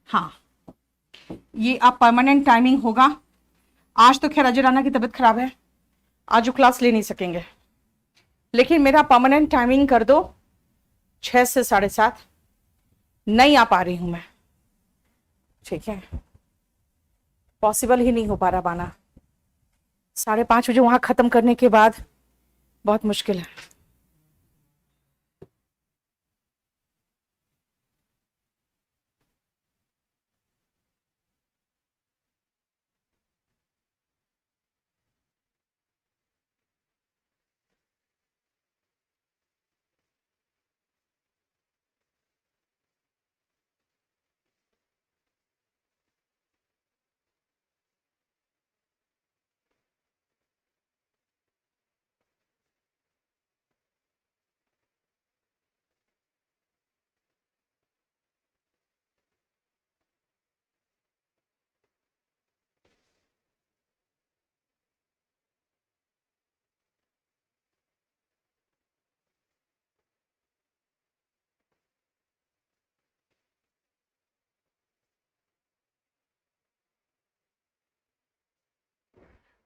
हाँ, ये आप परमानेंट टाइमिंग होगा। आज तो खैर अजय राणा की तबीयत खराब है, आज वो क्लास ले नहीं सकेंगे, लेकिन मेरा परमानेंट टाइमिंग कर दो 6 से 7:30। नहीं आ पा रही हूं मैं, ठीक है, पॉसिबल ही नहीं हो पा रहा बाना। 5:30 बजे वहां खत्म करने के बाद बहुत मुश्किल है।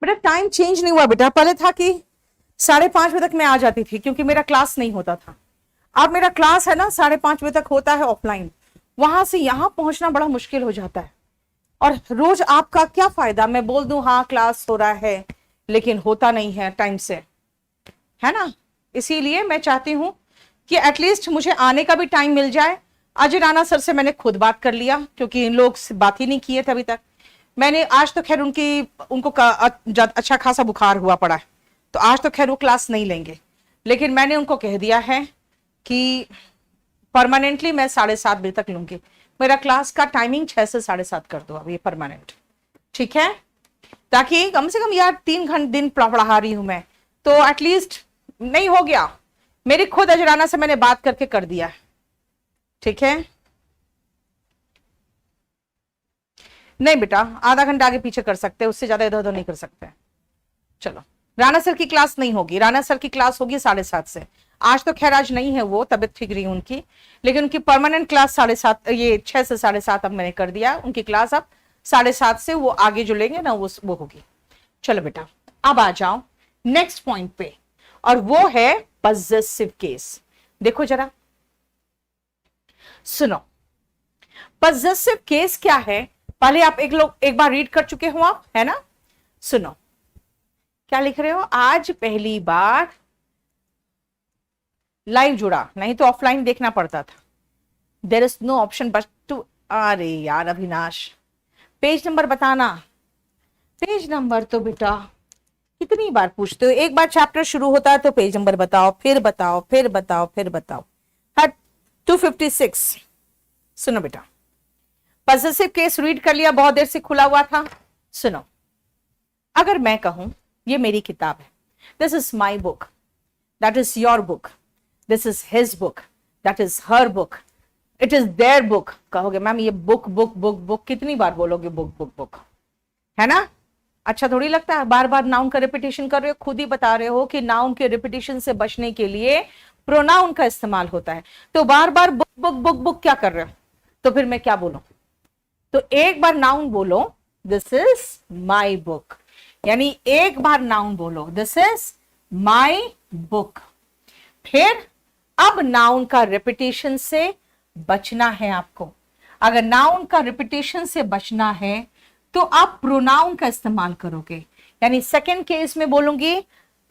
बेटा टाइम चेंज नहीं हुआ बेटा, पहले था कि 5:30 बजे तक मैं आ जाती थी क्योंकि मेरा क्लास नहीं होता था। अब मेरा क्लास है ना 5:30 बजे तक होता है ऑफलाइन, वहां से यहां पहुंचना बड़ा मुश्किल हो जाता है। और रोज आपका क्या फायदा, मैं बोल दूं हाँ क्लास हो रहा है लेकिन होता नहीं है टाइम से, है ना। इसीलिए मैं चाहती हूं कि एटलीस्ट मुझे आने का भी टाइम मिल जाए। अजय राणा सर से मैंने खुद बात कर लिया क्योंकि इन लोग से बात ही नहीं किए थे अभी तक। मैंने आज तो खैर उनको अच्छा खासा बुखार हुआ पड़ा है, तो आज तो खैर वो क्लास नहीं लेंगे, लेकिन मैंने उनको कह दिया है कि परमानेंटली मैं 7:30 बजे तक लूंगी। मेरा क्लास का टाइमिंग 6 से 7:30 कर दो अब ये परमानेंट, ठीक है, ताकि कम से कम यार 3 घंटे दिन पढ़ा रही हूं मैं, तो एटलीस्ट नहीं हो गया। मेरी खुद अजराना से मैंने बात करके कर दिया है, ठीक है। नहीं बेटा आधा घंटा आगे पीछे कर सकते हैं, उससे ज्यादा इधर उधर नहीं कर सकते। चलो, राणा सर की क्लास नहीं होगी, राणा सर की क्लास होगी 7:30 से। आज तो खैर आज नहीं है, वो तबियत ठीक रही उनकी, लेकिन उनकी परमानेंट क्लास 7:30, ये 6 से 7:30 अब मैंने कर दिया उनकी क्लास। अब 7:30 से वो आगे जो लेंगे ना वो होगी। चलो बेटा अब आ जाओ नेक्स्ट पॉइंट पे, और वो है पजेसिव केस। देखो जरा सुनो, पजेसिव केस क्या है, पहले आप एक बार रीड कर चुके हो आप, है ना। सुनो क्या लिख रहे हो, आज पहली बार लाइव जुड़ा, नहीं तो ऑफलाइन देखना पड़ता था। There is no option but to, अरे यार अविनाश पेज नंबर बताना। पेज नंबर तो बेटा कितनी बार पूछते हो, एक बार चैप्टर शुरू होता है तो पेज नंबर बताओ, फिर बताओ, फिर बताओ, फिर बताओ। हट 256। सुनो बेटा, पजेसिव केस रीड कर लिया, बहुत देर से खुला हुआ था। सुनो, अगर मैं कहूं ये मेरी किताब है, this is my book, that is your book, this is his book, that is her book, it is their book. कहोगे मैम ये बुक बुक बुक बुक कितनी बार बोलोगे, बुक बुक बुक, है ना। अच्छा थोड़ी लगता है बार बार नाउन का रिपीटेशन कर रहे हो, खुद ही बता रहे हो कि नाउन के रिपीटेशन से बचने के लिए प्रोनाउन का इस्तेमाल होता है, तो बार बार बुक बुक बुक बुक क्या कर रहे हो, तो फिर मैं क्या बोलूं। तो एक बार नाउन बोलो दिस इज माई बुक, यानी एक बार नाउन बोलो दिस इज माई बुक। फिर अब नाउन का रिपीटेशन से बचना है आपको। अगर नाउन का रिपीटेशन से बचना है तो आप प्रोनाउन का इस्तेमाल करोगे, यानी सेकंड केस में बोलूंगी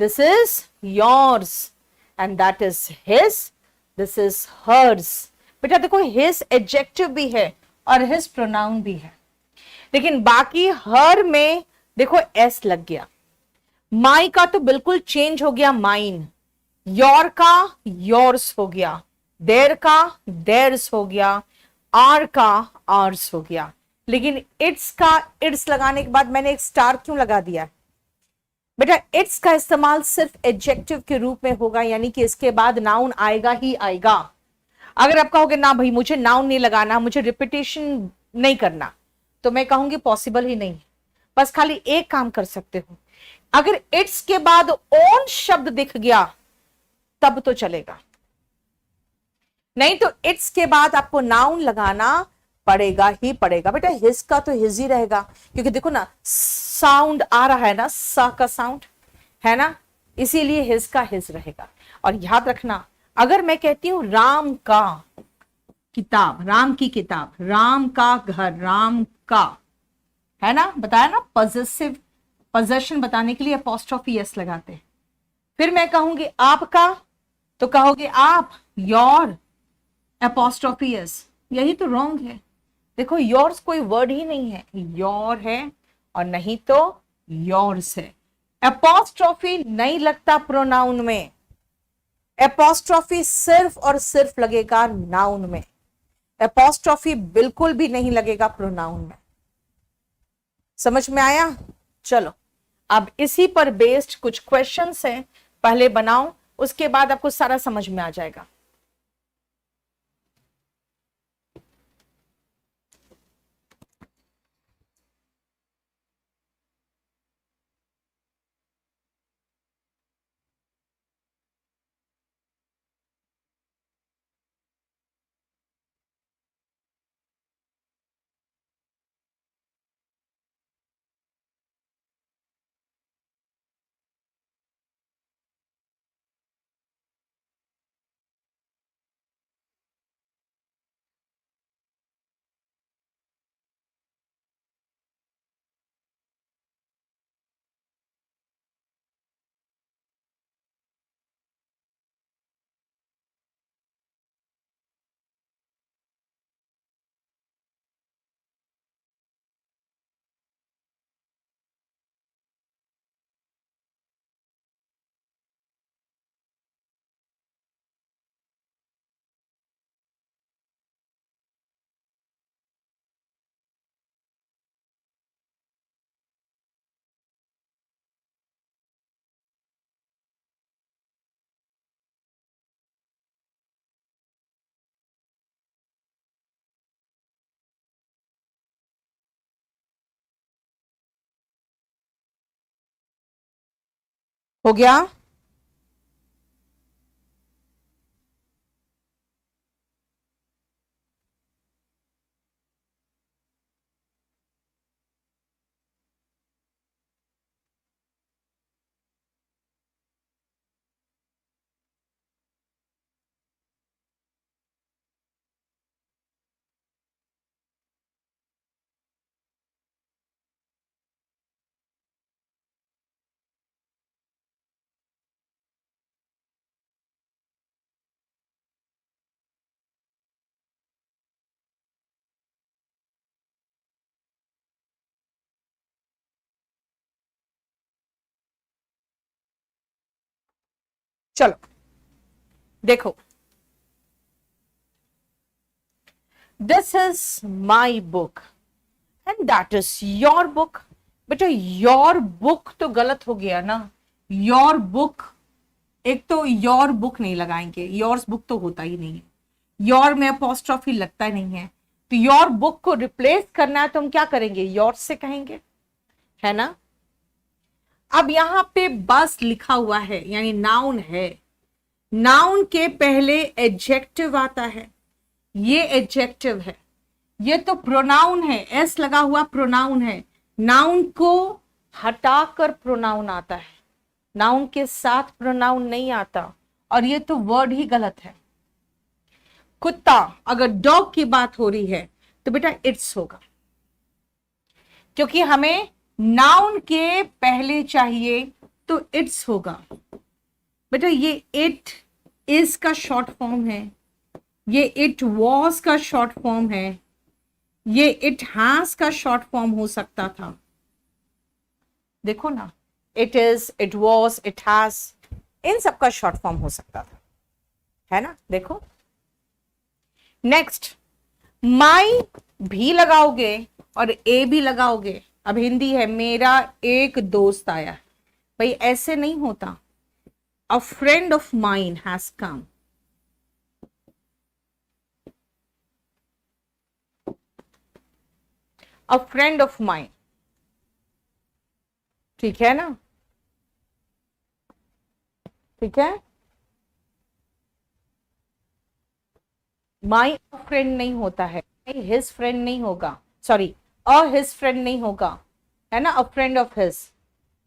this is yours and that is his, this is hers. बेटा देखो हिज एडजेक्टिव भी है और हिज प्रोनाउन भी है, लेकिन बाकी हर में देखो एस लग गया। माई का तो बिल्कुल चेंज हो गया माइन, योर का योर्स हो गया, देर का देर्स हो गया, आर का आर्स हो गया, लेकिन इट्स का इट्स लगाने के बाद मैंने एक स्टार क्यों लगा दिया। बेटा इट्स का इस्तेमाल सिर्फ एडजेक्टिव के रूप में होगा, यानी कि इसके बाद नाउन आएगा ही आएगा। अगर आप कहोगे ना भाई मुझे नाउन नहीं लगाना, मुझे रिपीटेशन नहीं करना, तो मैं कहूंगी पॉसिबल ही नहीं। बस खाली एक काम कर सकते हो, अगर इट्स के बाद ओन शब्द दिख गया तब तो चलेगा, नहीं तो इट्स के बाद आपको नाउन लगाना पड़ेगा ही पड़ेगा बेटा। हिज का तो हिज ही रहेगा, क्योंकि देखो ना साउंड आ रहा है ना, सा का साउंड है ना, इसीलिए हिज का हिज रहेगा। और याद रखना, अगर मैं कहती हूं राम का किताब, राम की किताब, राम का घर, राम का, है ना, बताया ना, पॉजेसिव पोजेशन बताने के लिए अपॉस्ट्रोफी एस लगाते हैं। फिर मैं कहूंगी आपका, तो कहोगे आप, योर, अपॉस्ट्रोफी एस, यही तो रॉन्ग है। देखो योर्स कोई वर्ड ही नहीं है, योर है और नहीं तो योर्स है। अपॉस्ट्रोफी नहीं लगता प्रोनाउन में, अपॉस्ट्रोफी सिर्फ और सिर्फ लगेगा नाउन में, अपॉस्ट्रोफी बिल्कुल भी नहीं लगेगा प्रोनाउन में। समझ में आया? चलो अब इसी पर बेस्ड कुछ क्वेश्चंस हैं, पहले बनाओ, उसके बाद आपको सारा समझ में आ जाएगा। हो गया? चलो देखो, this is my book and that is your book. बेटा योर बुक तो गलत हो गया ना, योर बुक, एक तो योर बुक नहीं लगाएंगे, योर्स बुक तो होता ही नहीं है, योर में अपॉस्ट्रोफी लगता ही नहीं है, तो योर बुक को रिप्लेस करना है तो हम क्या करेंगे, योर्स से कहेंगे, है ना। अब यहां पे बस लिखा हुआ है यानी नाउन है, नाउन के पहले एडजेक्टिव आता है, ये एडजेक्टिव है, ये तो प्रोनाउन है, एस लगा हुआ प्रोनाउन है, नाउन को हटाकर प्रोनाउन आता है, नाउन के साथ प्रोनाउन नहीं आता, और ये तो वर्ड ही गलत है। कुत्ता, अगर डॉग की बात हो रही है तो बेटा इट्स होगा, क्योंकि हमें नाउन के पहले चाहिए तो इट्स होगा। बेटा ये इट इज का शॉर्ट फॉर्म है, ये इट वॉज का शॉर्ट फॉर्म है, ये इट हैज का शॉर्ट फॉर्म हो सकता था। देखो ना, it is, it was, it has, इन सब का शॉर्ट फॉर्म हो सकता था, है ना। देखो नेक्स्ट, माई भी लगाओगे और ए भी लगाओगे। अब हिंदी है, मेरा एक दोस्त आया, भाई ऐसे नहीं होता, अ friend of mine has come, a friend of mine, ठीक है ना, ठीक है। माई फ्रेंड नहीं होता है, हिज फ्रेंड नहीं होगा, सॉरी अ हिज फ्रेंड नहीं होगा, है ना, अ फ्रेंड ऑफ हिज,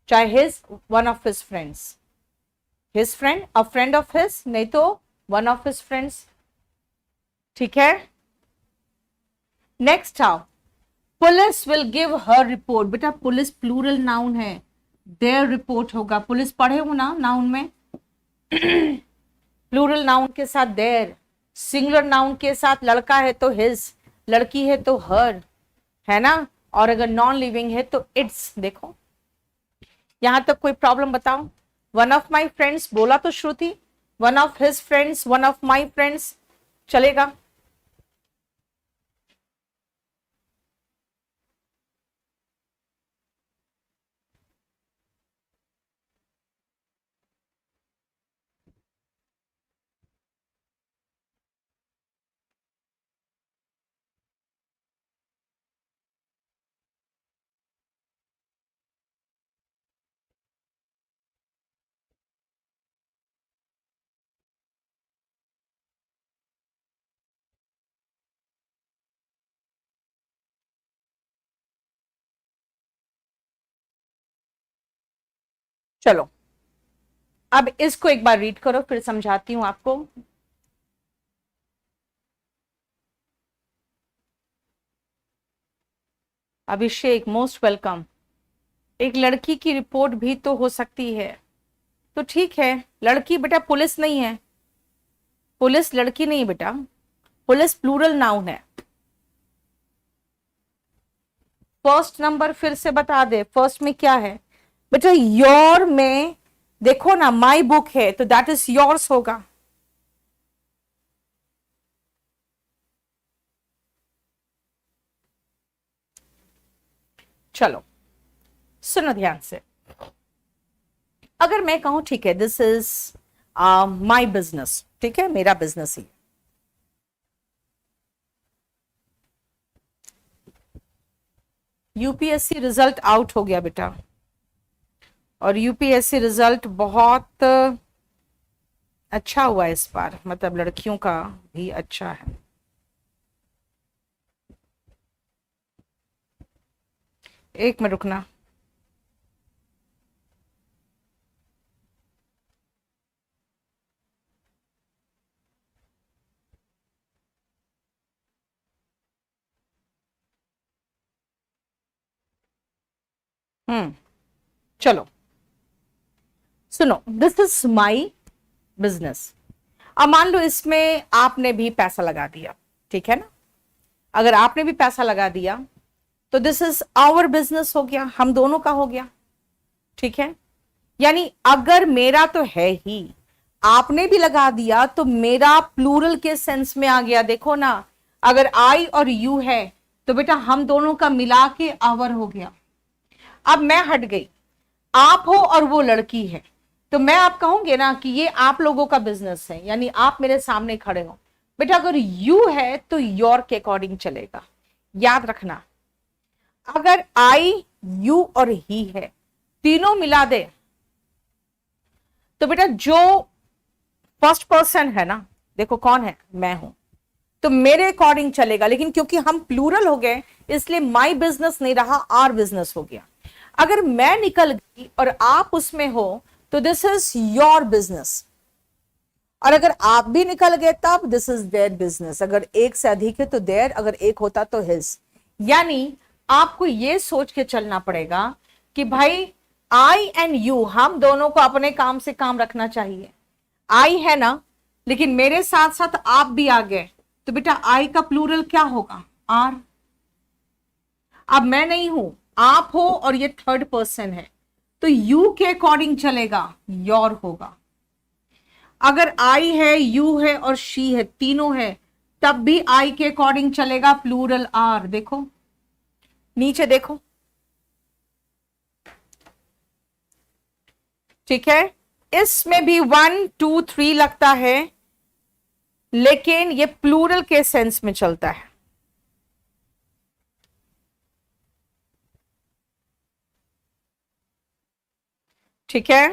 चाहे his one of his friends, his friend a friend of his, नहीं तो वन ऑफ हिज फ्रेंड्स। ठीक है, नेक्स्ट आओ, police will give her report. बेटा पुलिस प्लूरल नाउन है, देयर रिपोर्ट होगा। पुलिस पढ़े हो ना नाउन में, प्लूरल नाउन के साथ देयर, सिंगुलर नाउन के साथ लड़का है तो हिज, लड़की है तो हर, है ना, और अगर नॉन लिविंग है तो इट्स। देखो यहां तक कोई प्रॉब्लम बताओ। वन ऑफ माई फ्रेंड्स बोला तो Shruti, one of his friends, one of my friends, चलेगा। चलो अब इसको एक बार रीड करो, फिर समझाती हूं आपको। अभिषेक मोस्ट वेलकम। एक लड़की की रिपोर्ट भी तो हो सकती है, तो ठीक है, लड़की बेटा पुलिस नहीं है, पुलिस लड़की नहीं बेटा, पुलिस प्लूरल नाउन है। फर्स्ट नंबर फिर से बता दे, फर्स्ट में क्या है बेटा, योर में देखो ना, माई बुक है तो दैट इज योर्स होगा। चलो सुनो ध्यान से, अगर मैं कहूं ठीक है दिस इज माई बिजनेस, ठीक है मेरा बिजनेस ही, यूपीएससी रिजल्ट आउट हो गया बेटा, और यूपीएससी रिजल्ट बहुत अच्छा हुआ इस बार, मतलब लड़कियों का भी अच्छा है। एक मिनट रुकना, चलो सुनो, दिस इज माई बिजनेस। अब मान लो इसमें आपने भी पैसा लगा दिया, ठीक है ना, अगर आपने भी पैसा लगा दिया तो दिस इज आवर बिजनेस हो गया, हम दोनों का हो गया, ठीक है। यानी अगर मेरा तो है ही, आपने भी लगा दिया तो मेरा प्लूरल के सेंस में आ गया। देखो ना, अगर आई और यू है तो बेटा हम दोनों का मिला के आवर हो गया। अब मैं हट गई, आप हो और वो लड़की है, तो मैं आप कहूंगे ना कि ये आप लोगों का बिजनेस है, यानी आप मेरे सामने खड़े हो। बेटा अगर यू है तो योर के अकॉर्डिंग चलेगा, याद रखना। अगर आई यू और ही है, तीनों मिला दे तो बेटा जो फर्स्ट पर्सन है ना, देखो कौन है, मैं हूं, तो मेरे अकॉर्डिंग चलेगा। लेकिन क्योंकि हम प्लूरल हो गए इसलिए माई बिजनेस नहीं रहा, आर बिजनेस हो गया। अगर मैं निकल गई और आप उसमें हो तो दिस इज योर बिजनेस, और अगर आप भी निकल गए तब दिस इज देयर बिजनेस। अगर एक से अधिक है तो देयर, अगर एक होता तो हिज। यानी आपको यह सोच के चलना पड़ेगा कि भाई आई एंड यू, हम दोनों को अपने काम से काम रखना चाहिए। आई है ना, लेकिन मेरे साथ साथ आप भी आ गए तो बेटा आई का प्लूरल क्या होगा, आर। अब मैं नहीं हूं, आप हो और ये थर्ड पर्सन है, तो यू के अकॉर्डिंग चलेगा, योर होगा। अगर आई है, यू है और शी है, तीनों है, तब भी आई के अकॉर्डिंग चलेगा, प्लूरल आर। देखो नीचे देखो, ठीक है, इसमें भी 1 2 3 लगता है, लेकिन ये प्लूरल के सेंस में चलता है, ठीक है।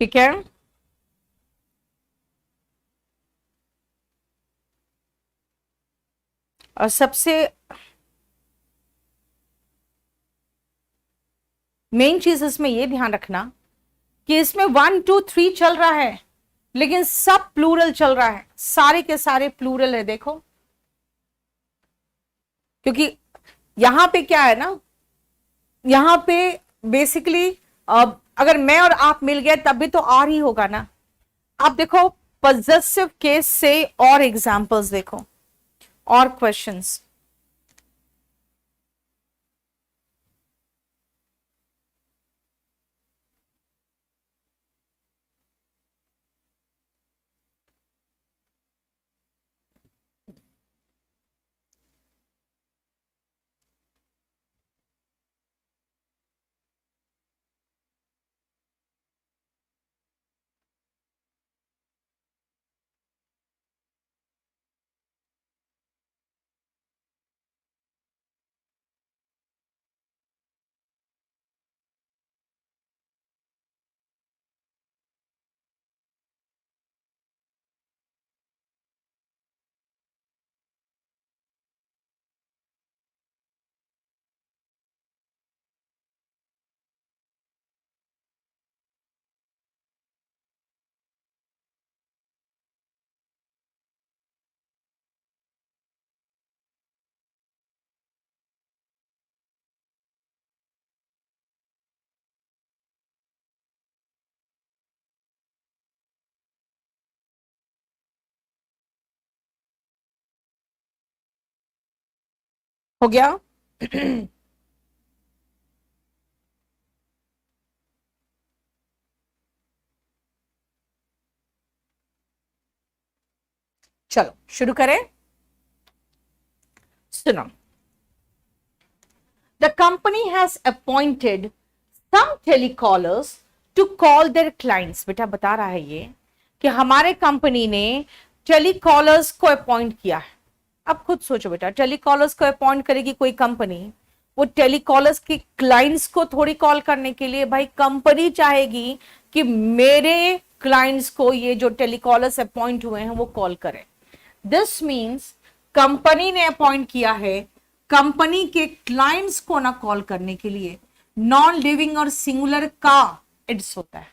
ठीक है, और सबसे मेन चीज इसमें यह ध्यान रखना कि इसमें 1 2 3 चल रहा है, लेकिन सब प्लूरल चल रहा है, सारे के सारे प्लूरल है। देखो, क्योंकि यहां पे क्या है ना, यहां पे बेसिकली अगर मैं और आप मिल गए तब भी तो और ही होगा ना। आप देखो पॉजेसिव केस से और एग्जांपल्स देखो और क्वेश्चंस। हो गया? चलो शुरू करें। सुनो, the company has appointed some telecallers to call their clients। बेटा बता रहा है ये कि हमारे कंपनी ने टेलीकॉलर्स को अपॉइंट किया है। अब खुद सोचो बेटा, टेलीकॉलर्स को अपॉइंट करेगी कोई कंपनी, वो टेलीकॉलर्स के क्लाइंट्स को थोड़ी कॉल करने के लिए, भाई कंपनी चाहेगी कि मेरे क्लाइंट्स को ये जो टेलीकॉलर्स अपॉइंट हुए हैं वो कॉल करें। दिस मीन्स कंपनी ने अपॉइंट किया है कंपनी के क्लाइंट्स को ना कॉल करने के लिए। नॉन लिविंग और सिंगुलर का इट्स होता है,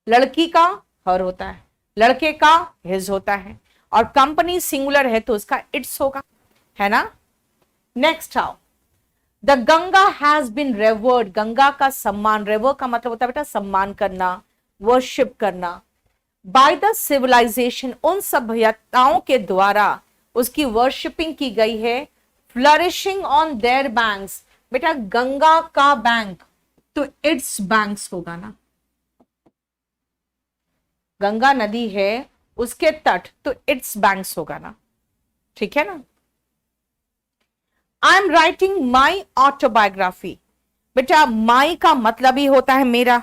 लड़की का हर होता है, लड़के का हिज होता है, और कंपनी सिंगुलर है तो उसका इट्स होगा, है ना। नेक्स्ट आओ, the Ganga has been revered. Ganga का सम्मान, रेवर का मतलब होता है बेटा सम्मान करना, वर्शिप करना। बाय द सिविलाइजेशन, उन सभ्यताओं के द्वारा उसकी वर्शिपिंग की गई है। फ्लरिशिंग ऑन देयर बैंक्स, बेटा गंगा का बैंक तो इट्स बैंक्स होगा ना, गंगा नदी है उसके तट तो इट्स बैंक्स होगा ना, ठीक है ना। I am writing my autobiography, बेटा माई का मतलब ही होता है मेरा।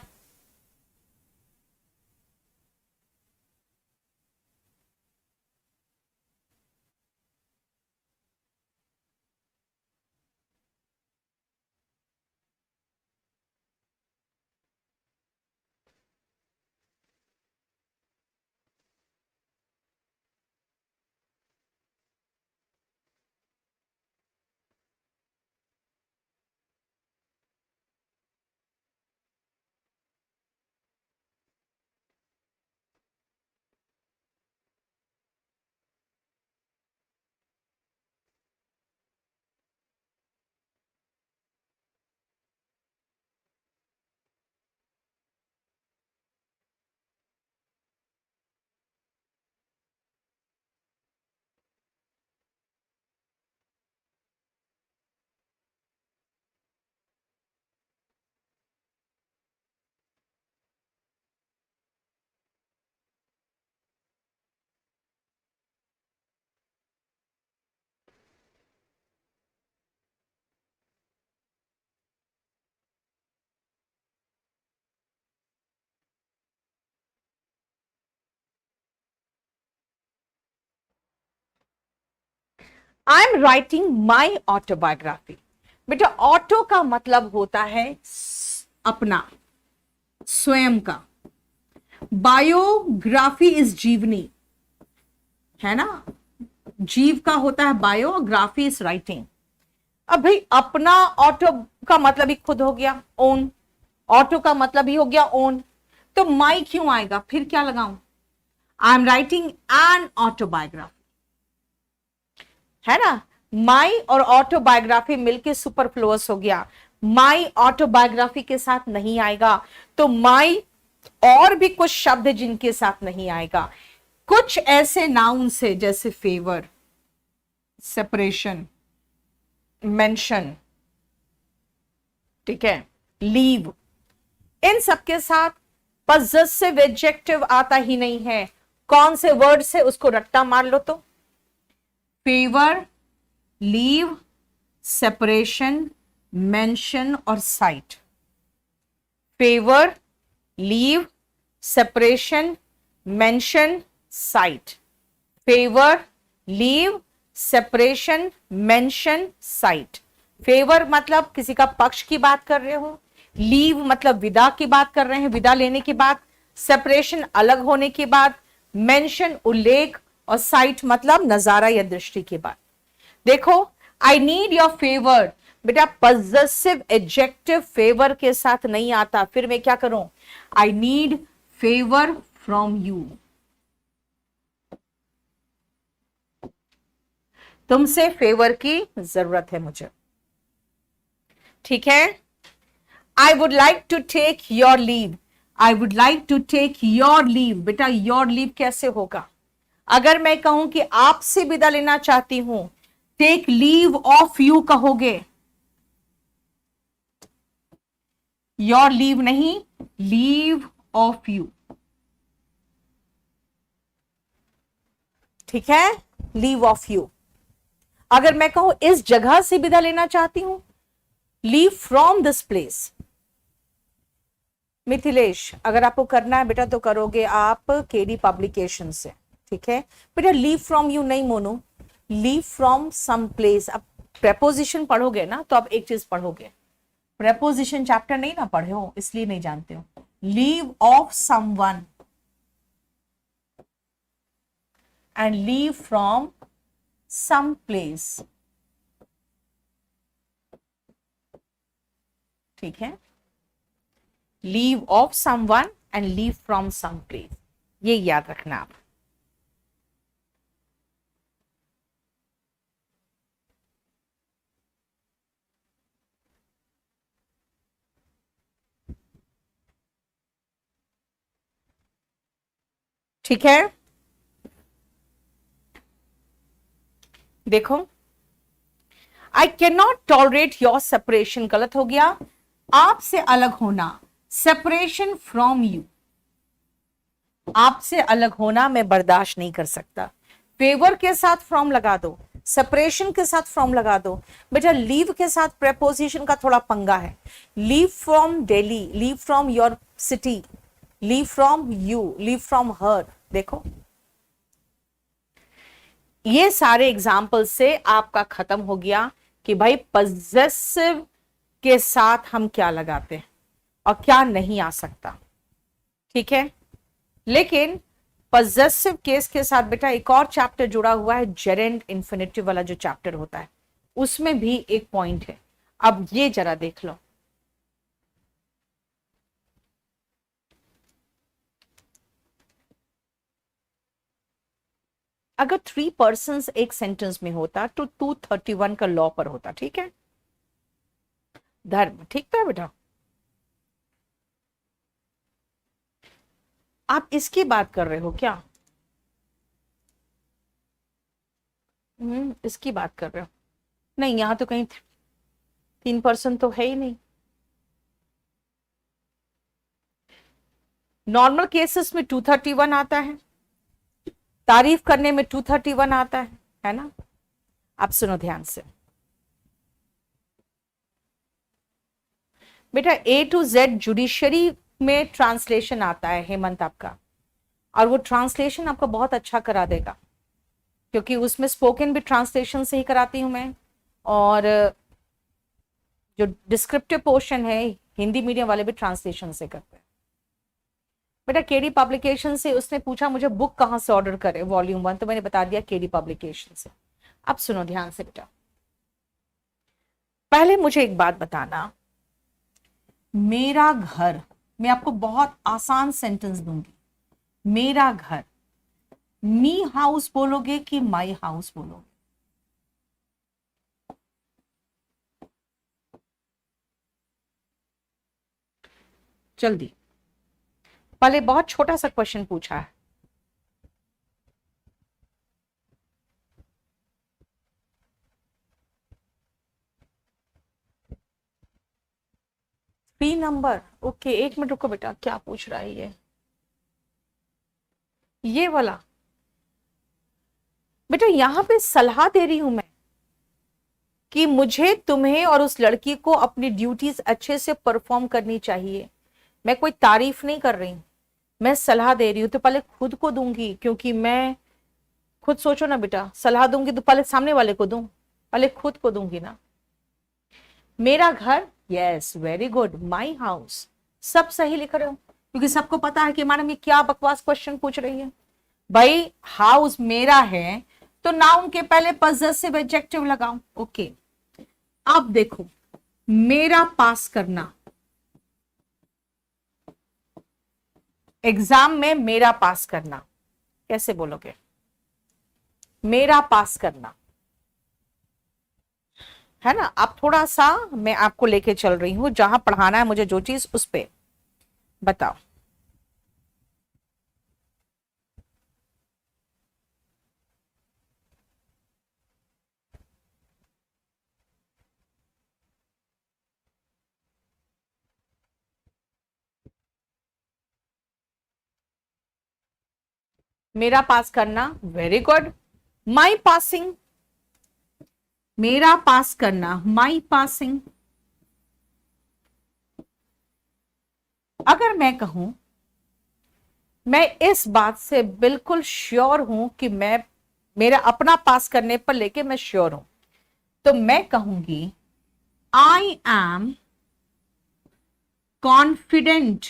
I am writing my autobiography, बेटा ऑटो का मतलब होता है अपना, स्वयं का। बायोग्राफी इज जीवनी, है ना, जीव का होता है बायोग्राफी इज राइटिंग। अब भाई अपना ऑटो का मतलब ही खुद हो गया, ओन, ऑटो का मतलब ही हो गया ओन, तो माई क्यों आएगा, फिर क्या लगाऊं, I am writing an autobiography, है ना, माई और ऑटोबायोग्राफी मिलके सुपरफ्लुअस हो गया, माई ऑटोबायोग्राफी के साथ नहीं आएगा, तो माई और भी कुछ शब्द जिनके साथ नहीं आएगा, कुछ ऐसे नाउन से जैसे फेवर, सेपरेशन, मेंशन, ठीक है, लीव, इन सबके साथ पजेसिव एडजेक्टिव आता ही नहीं है। कौन से वर्ड से, उसको रट्टा मार लो तो, फेवर, लीव, सेपरेशन, मेंशन और site. Favour, leave, separation, mention, site. Favour, leave, separation, mention, site. Favour मतलब किसी का पक्ष की बात कर रहे हो, लीव मतलब विदा की बात कर रहे हैं, विदा लेने के बाद, सेपरेशन अलग होने के बाद, मेंशन उल्लेख, और साइट मतलब नजारा या दृष्टि के बाद। देखो, आई नीड योर फेवर, बेटा पजेसिव एडजेक्टिव फेवर के साथ नहीं आता, फिर मैं क्या करूं, I need favour from you, तुमसे फेवर की जरूरत है मुझे, ठीक है। I would like to take your leave, I would like to take your leave, बेटा योर लीव कैसे होगा, अगर मैं कहूं कि आपसे विदा लेना चाहती हूं, टेक लीव ऑफ यू कहोगे, योर लीव नहीं, लीव ऑफ यू, ठीक है, लीव ऑफ यू। अगर मैं कहूं इस जगह से विदा लेना चाहती हूं, leave from this place. Mithilesh, अगर आपको करना है बेटा तो करोगे आप केडी पब्लिकेशन से, ठीक है बेटा, लीव फ्रॉम यू नहीं Monu, leave from some place. अब प्रेपोजिशन पढ़ोगे ना तो आप एक चीज पढ़ोगे, प्रेपोजिशन चैप्टर नहीं ना पढ़े हो इसलिए नहीं जानते हो, leave of someone and leave from some place, ठीक है, leave of someone and leave from some place, ये याद रखना आप। ठीक है, देखो, I can not tolerate your separation, गलत हो गया, आपसे अलग होना, सेपरेशन फ्रॉम यू, आपसे अलग होना मैं बर्दाश्त नहीं कर सकता। फेवर के साथ फ्रॉम लगा दो, सेपरेशन के साथ फ्रॉम लगा दो, बेटा लीव के साथ प्रेपोजिशन का थोड़ा पंगा है, leave from Delhi, leave from your city, leave from you, leave from her. देखो ये सारे एग्जाम्पल से आपका खत्म हो गया कि भाई पजेसिव के साथ हम क्या लगाते हैं और क्या नहीं आ सकता, ठीक है। लेकिन पजेसिव केस के साथ बेटा एक और चैप्टर जुड़ा हुआ है, जेरेंड इन्फिनिटिव वाला जो चैप्टर होता है, उसमें भी एक पॉइंट है। अब ये जरा देख लो, अगर 3 पर्सन्स एक सेंटेंस में होता तो 231 का लॉ पर होता, ठीक है, धर्म, ठीक था बेटा। आप इसकी बात कर रहे हो क्या, इसकी बात कर रहे हो, नहीं यहां तो कहीं 3% तो है ही नहीं। नॉर्मल केसेस में 231 आता है, तारीफ करने में 231 आता है ना। आप सुनो ध्यान से बेटा, A to Z जुडिशरी में ट्रांसलेशन आता है हेमंत आपका, और वो ट्रांसलेशन आपको बहुत अच्छा करा देगा, क्योंकि उसमें स्पोकन भी ट्रांसलेशन से ही कराती हूं मैं, और जो डिस्क्रिप्टिव पोर्शन है हिंदी मीडियम वाले भी ट्रांसलेशन से करते हैं। बेटा केडी पब्लिकेशन से उसने पूछा मुझे बुक कहां से ऑर्डर करे, वॉल्यूम 1, तो मैंने बता दिया केडी पब्लिकेशन से। अब सुनो ध्यान से बेटा, पहले मुझे एक बात बताना, मेरा घर, मैं आपको बहुत आसान सेंटेंस दूंगी, मेरा घर, मी हाउस बोलोगे कि माई हाउस बोलोगे? जल्दी, पहले बहुत छोटा सा क्वेश्चन पूछा है। पी नंबर, ओके, एक मिनट रुको बेटा, क्या पूछ रहा है ये वाला? बेटा यहां पे सलाह दे रही हूं मैं कि मुझे, तुम्हें और उस लड़की को अपनी ड्यूटीज अच्छे से परफॉर्म करनी चाहिए। मैं कोई तारीफ नहीं कर रही हूं, मैं सलाह दे रही हूं, तो पहले खुद को दूंगी, क्योंकि मैं खुद सोचो ना बेटा, सलाह दूंगी तो पहले सामने वाले को दूं, पहले खुद को दूंगी ना। मेरा घर, yes very good, my house, सब सही लिख रहे हो, क्योंकि सबको पता है कि मैडम ये क्या बकवास क्वेश्चन पूछ रही है। भाई हाउस मेरा है तो नाउन के पहले पजेसिव एडजेक्टिव लगाओ, ओके। अब देखो, मेरा पास करना, एग्जाम में मेरा पास करना कैसे बोलोगे? मेरा पास करना, है ना। अब थोड़ा सा मैं आपको लेके चल रही हूं, जहां पढ़ाना है मुझे जो चीज, उस पे बताओ। मेरा पास करना, वेरी गुड। माई पासिंग, मेरा पास करना, माई पासिंग। अगर मैं कहूं, मैं इस बात से बिल्कुल श्योर हूं कि मैं, मेरा अपना पास करने पर लेके मैं श्योर हूं, तो मैं कहूंगी I am confident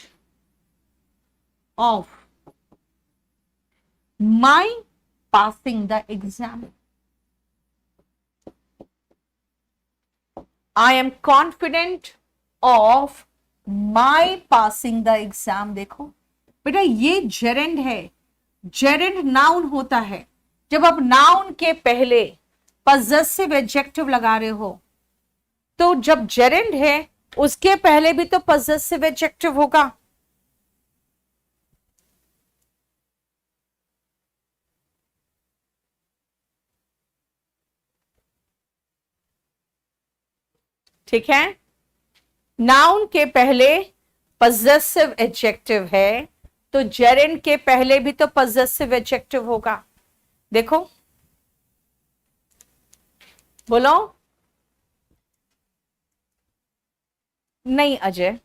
of my passing the exam. I am confident of my passing the exam. देखो बेटा ये जेरेंड है, जेरेंड नाउन होता है जब आप नाउन के पहले पजेसिव एडजेक्टिव लगा रहे हो, तो जब जेरेंड है उसके पहले भी तो पजेसिव एडजेक्टिव होगा। ठीक है, नाउन के पहले पजेसिव एडजेक्टिव है तो जेरेंड के पहले भी तो पजेसिव एडजेक्टिव होगा। देखो बोलो। नहीं अजय,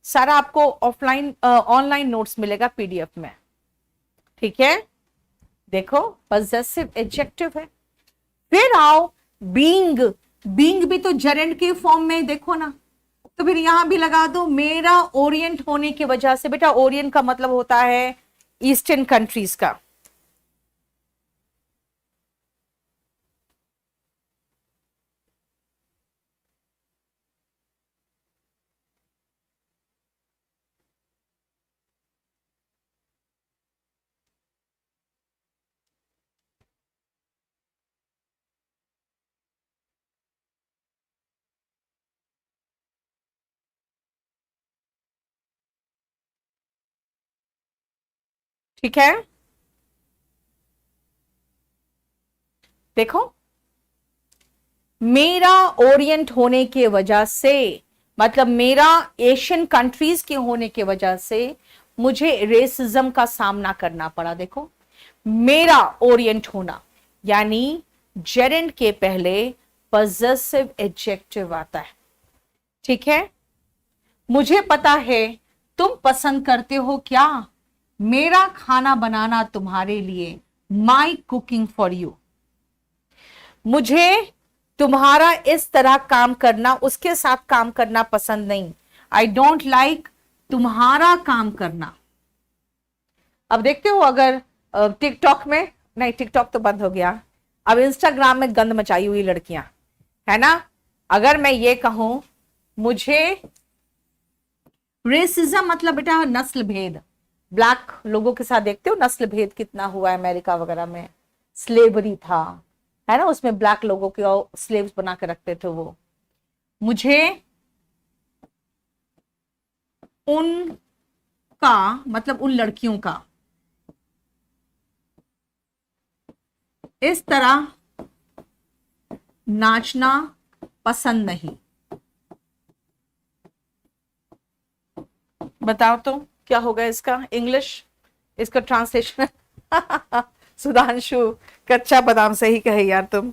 सारा आपको ऑफलाइन ऑनलाइन नोट्स मिलेगा पीडीएफ में, ठीक है। देखो पजेसिव एडजेक्टिव है, फिर आओ बीइंग, बीइंग भी तो जेरेंड के फॉर्म में, देखो ना, तो फिर यहां भी लगा दो मेरा ओरिएंट होने की वजह से। बेटा ओरिएंट का मतलब होता है ईस्टर्न कंट्रीज का। ठीक है, देखो मेरा ओरिएंट होने की वजह से, मतलब मेरा एशियन कंट्रीज के होने की वजह से मुझे रेसिज्म का सामना करना पड़ा। देखो मेरा ओरिएंट होना, यानी जेरेंड के पहले पजेसिव एडजेक्टिव आता है, ठीक है। मुझे पता है तुम पसंद करते हो क्या, मेरा खाना बनाना तुम्हारे लिए, माई कुकिंग फॉर यू। मुझे तुम्हारा इस तरह काम करना, उसके साथ काम करना पसंद नहीं, आई डोंट लाइक तुम्हारा काम करना। अब देखते हो अगर टिकटॉक में, नहीं टिकटॉक तो बंद हो गया, अब इंस्टाग्राम में गंद मचाई हुई लड़कियां, है ना, अगर मैं ये कहूं मुझे रेसिज्म मतलब बेटा नस्ल भेद, ब्लैक लोगों के साथ देखते हो नस्ल भेद कितना हुआ है अमेरिका वगैरह में, स्लेवरी था, है ना, उसमें ब्लैक लोगों को स्लेव्स बना के रखते थे वो, मुझे उनका मतलब उन लड़कियों का इस तरह नाचना पसंद नहीं। बताओ तो क्या होगा इसका इंग्लिश, इसका ट्रांसलेशन। सुधांशु, कच्चा बादाम सही कहे यार तुम।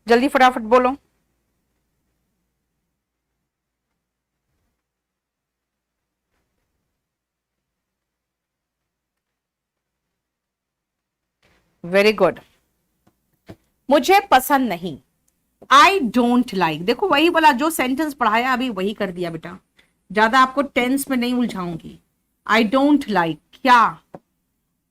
जल्दी फटाफट बोलो। Very good. मुझे पसंद नहीं, आई डोंट लाइक, देखो वही बोला जो सेंटेंस पढ़ाया अभी वही कर दिया बेटा, ज्यादा आपको टेंस में नहीं उलझाऊंगी। आई डोंट लाइक क्या,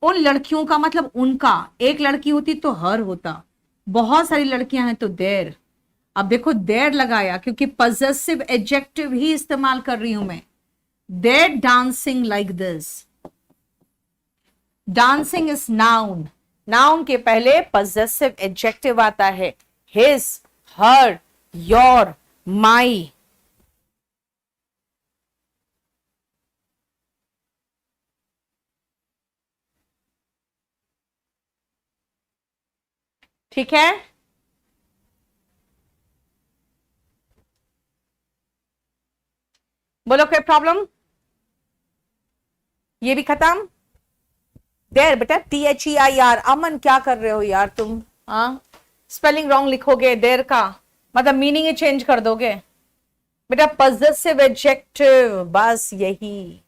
उन लड़कियों का मतलब उनका, एक लड़की होती तो हर होता, बहुत सारी लड़कियां हैं तो देर। अब देखो देर लगाया क्योंकि पजेसिव एडजेक्टिव ही इस्तेमाल कर रही हूं मैं। Their dancing like this, dancing is noun, noun के पहले पजेसिव एडजेक्टिव आता है, हिज, हर, योर, माई। ठीक है, बोलो कोई प्रॉब्लम, ये भी खत्म। देर बेटा THEIR, अमन क्या कर रहे हो यार तुम, हाँ स्पेलिंग रॉन्ग लिखोगे देर का, मतलब मीनिंग ही चेंज कर दोगे बेटा, पजेसिव एडजेक्टिव बस यही।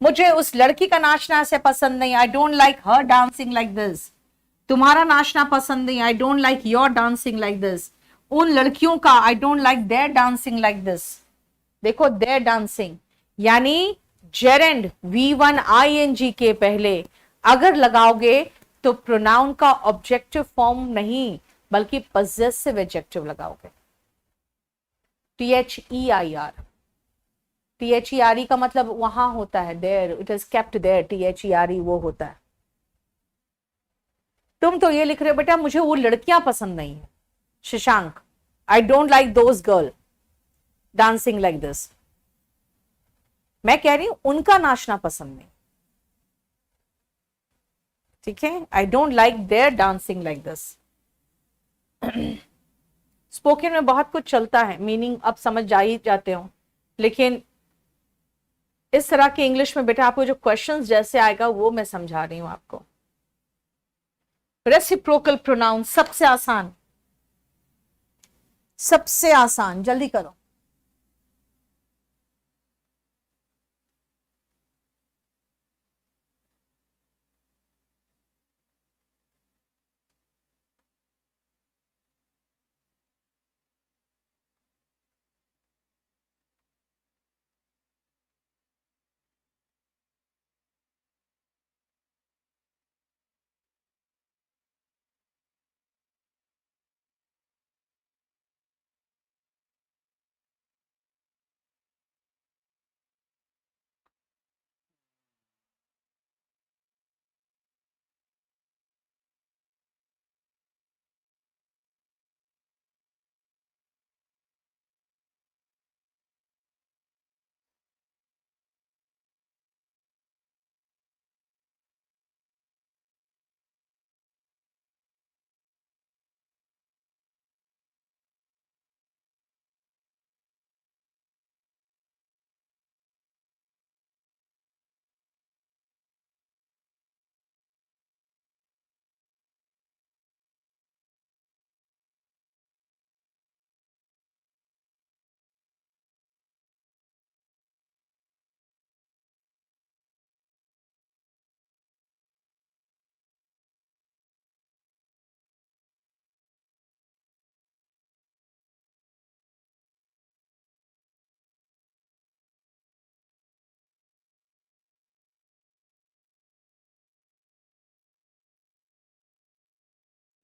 मुझे उस लड़की का नाचना ऐसे पसंद नहीं, I don't like her dancing like this, तुम्हारा नाचना पसंद नहीं, I don't like your dancing like this, उन लड़कियों का I don't like their dancing like this. देखो देयर डांसिंग यानी जेरेंड V1 ING के पहले अगर लगाओगे तो प्रोनाउन का ऑब्जेक्टिव फॉर्म नहीं बल्कि पजेसिव एडजेक्टिव लगाओगे। THEIR, THERE का मतलब वहां होता है there, it is kept there, THERE वो होता है। तुम तो ये लिख रहे हो बेटा मुझे वो लड़कियां पसंद नहीं है, शशांक, आई don't like those girl dancing like this, मैं कह रही हूं उनका नाचना पसंद नहीं, ठीक है, I don't like their dancing like this. Spoken में बहुत कुछ चलता है, मीनिंग अब समझ जा ही जाते हो, लेकिन इस तरह के इंग्लिश में बेटा आपको जो क्वेश्चंस जैसे आएगा वो मैं समझा रही हूं आपको। रेसिप्रोकल प्रोनाउन सबसे आसान, सबसे आसान, जल्दी करो।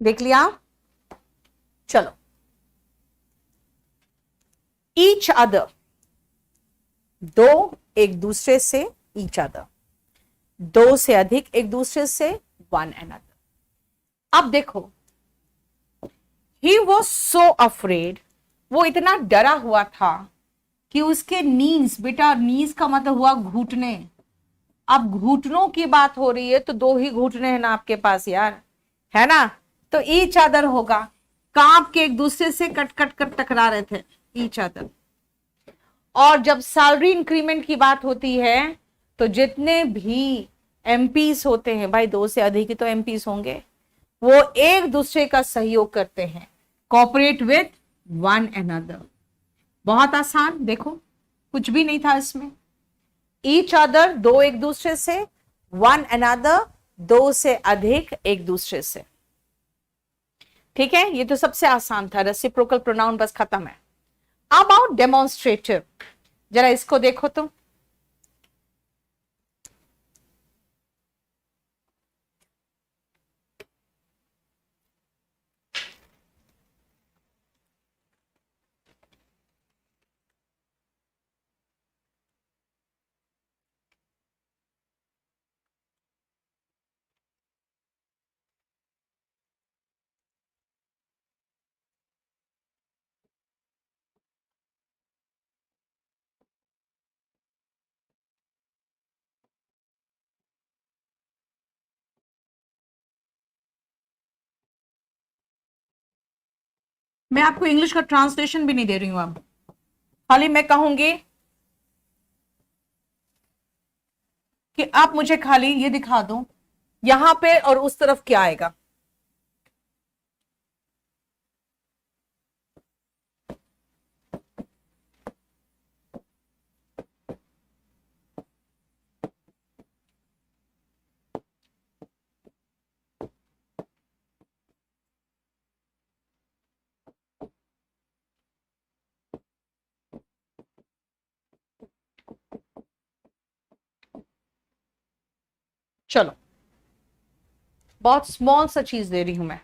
देख लिया? चलो, ईच अदर, दो एक दूसरे से, ईच अदर दो से अधिक एक दूसरे से, वन एंड अदर। अब देखो, ही वॉज सो अफ्रेड, वो इतना डरा हुआ था कि उसके नीज, बेटा नीज का मतलब हुआ घुटने। अब घुटनों की बात हो रही है तो दो ही घुटने हैं ना आपके पास यार, है ना? तो ईच अदर होगा, कांप के एक दूसरे से कट कट कर टकरा रहे थे, ईच अदर। और जब सैलरी इंक्रीमेंट की बात होती है तो जितने भी एमपीस होते हैं भाई, दो से अधिक ही तो एमपीस होंगे, वो एक दूसरे का सहयोग करते हैं, कॉपरेट विथ वन अनदर। बहुत आसान, देखो कुछ भी नहीं था इसमें। ईच अदर दो एक दूसरे से, वन अनदर दो से अधिक एक दूसरे से। ठीक है, ये तो सबसे आसान था, रेसिप्रोकल प्रोनाउन, बस खत्म है। अबाउट डेमोन्स्ट्रेटिव, जरा इसको देखो तुम। मैं आपको इंग्लिश का ट्रांसलेशन भी नहीं दे रही हूं अब, खाली मैं कहूंगी कि आप मुझे खाली ये दिखा दो यहां पे और उस तरफ क्या आएगा। चलो, बहुत स्मॉल सा चीज दे रही हूं मैं।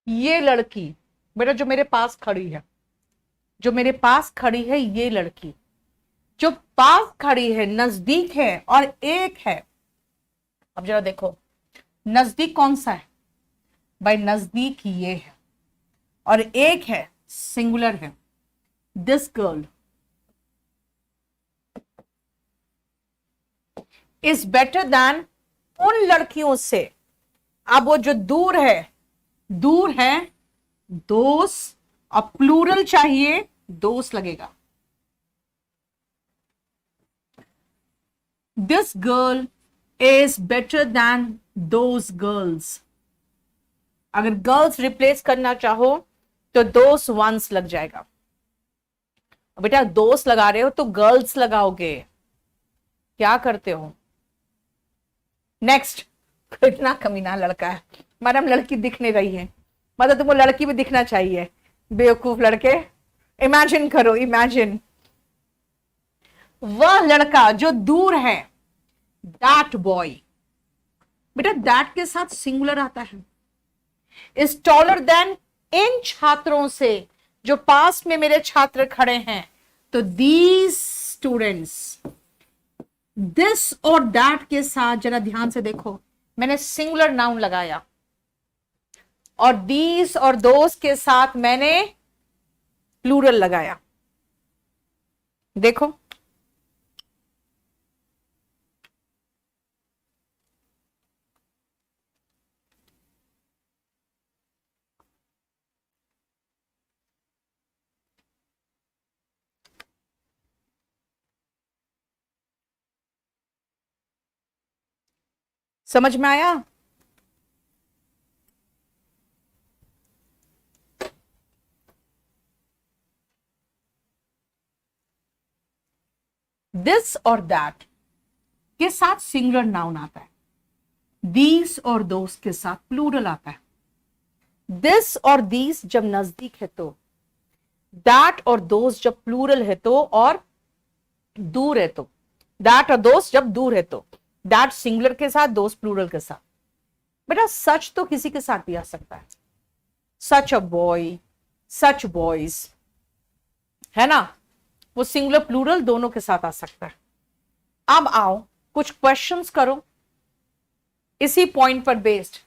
ये लड़की, बेटा जो मेरे पास खड़ी है, जो मेरे पास खड़ी है, ये लड़की जो पास खड़ी है, नजदीक है और एक है। अब जरा देखो, नजदीक कौन सा है भाई? नजदीक ये है, और एक है, सिंगुलर है, this girl is better than उन लड़कियों से। अब वो जो दूर है, दूर है, दोस्त, और प्लूरल चाहिए, दोस्त लगेगा। This girl is better than those girls. अगर गर्ल्स रिप्लेस करना चाहो तो दोस्त वंस लग जाएगा। बेटा दोस्त लगा रहे हो तो गर्ल्स लगाओगे, क्या करते हो? नेक्स्ट, इतना कमीना लड़का है, मैडम लड़की दिख नहीं रही है, मतलब तुमको लड़की भी दिखना चाहिए, बेवकूफ लड़के। इमेजिन करो, इमेजिन वह लड़का जो दूर है, दैट बॉय। बेटा दैट के साथ सिंगुलर आता है, इज टॉलर देन इन छात्रों से, जो पास में मेरे छात्र खड़े हैं, तो दीज स्टूडेंट्स। दिस और दैट के साथ जरा ध्यान से देखो, मैंने सिंगुलर नाउन लगाया, और दीज और दोस के साथ मैंने प्लूरल लगाया। देखो, समझ में आया? दिस और दैट के साथ सिंगुलर नाउन आता है, दीस और दोस के साथ प्लूरल आता है। दिस और दीस जब नजदीक है तो, दैट और दोस जब प्लूरल है तो, और दूर है तो, दैट और दोस जब दूर है तो, दैट सिंगुलर के साथ, दोस प्लूरल के साथ। बेटा सच तो किसी के साथ भी आ सकता है, सच अ बॉय, सच बॉयज, है ना, वो सिंगुलर प्लूरल दोनों के साथ आ सकता है। अब आओ कुछ क्वेश्चंस करो इसी पॉइंट पर बेस्ड।